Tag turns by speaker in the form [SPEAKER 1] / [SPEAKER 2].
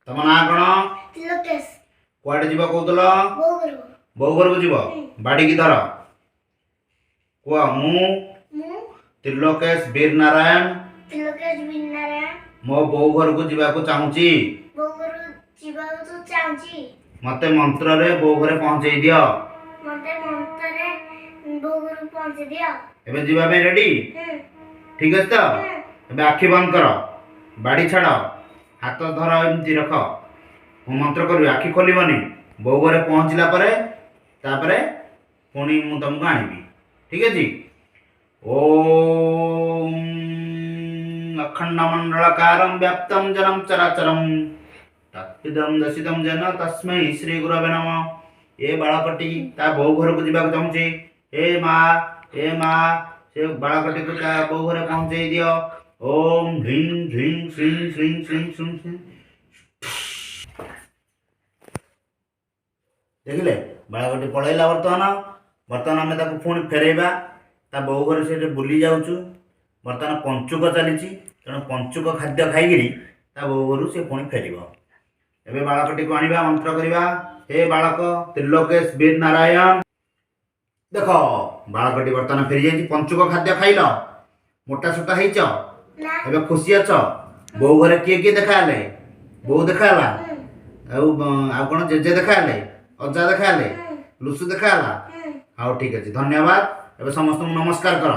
[SPEAKER 1] तम ना कौन?
[SPEAKER 2] त्रिलोकेश।
[SPEAKER 1] कुआडे जीव कहूल?
[SPEAKER 2] बोऊ
[SPEAKER 1] बोऊ घर को जीव बाड़ी की धर कुआ मु
[SPEAKER 2] मु
[SPEAKER 1] त्रिलोकेश वीर नारायण
[SPEAKER 2] त्रिलोकेश वीर नारायण
[SPEAKER 1] मो बोऊ घर को जीवाको चाहूची
[SPEAKER 2] बोऊ घर जीवाको तो चाहूची
[SPEAKER 1] मते मंत्र रे बोऊ घरे पहुंचई दियो
[SPEAKER 2] मते मंत्र रे बोऊ घर पहुंचे दियो
[SPEAKER 1] एबे जीवा पे रेडी ठीक है तो एबे आखि बंद कर बाड़ी छाड़ हाथ धर एमती रख मु मंत्र करी आखि खोलबनी बोऊ घरे पहुंचला परे तापरे पुणी मु तुमको आनिबी ठीक है जी। ओम अखंडमंडलकारं व्याप्तं जनं चराचरं तत्विदं दशितं जन तस्मै श्री गुरवे नमः। ए बाळकटी ता बोऊ घर को जीवा चाहूची ए माँ से बाळकटी को ता बोऊ घरे पहुंचई दियो। ओम ह्रीं ह्रीं श्रीं श्रीं श्रीं श्रीं श्रीं देखिले बाळकटी पळैला बर्तमान आम ताको पुणी फेरैबा ता बोऊ घर से बुली जाऊँ बर्तमान पंचुक चली तेणु पंचुक खाद्य खाई ता बोऊ घर से पुणी फेर एवं बालकटी को आनिबा मंत्र करवा हे बालक त्रिलोकेश वीर नारायण देख बालकटी बर्तमान फेरी जाइए पंचुक खाद्य खाइल मोटा सोटा होइच एवं खुशी अच बोऊ घरे किए किए देखाले बोऊ देखाला आउ कौन जेजे देखाले अजा देखाले लुसु देखाला हाँ ठीक अच्छे धन्यवाद एवं समस्त नमस्कार कर।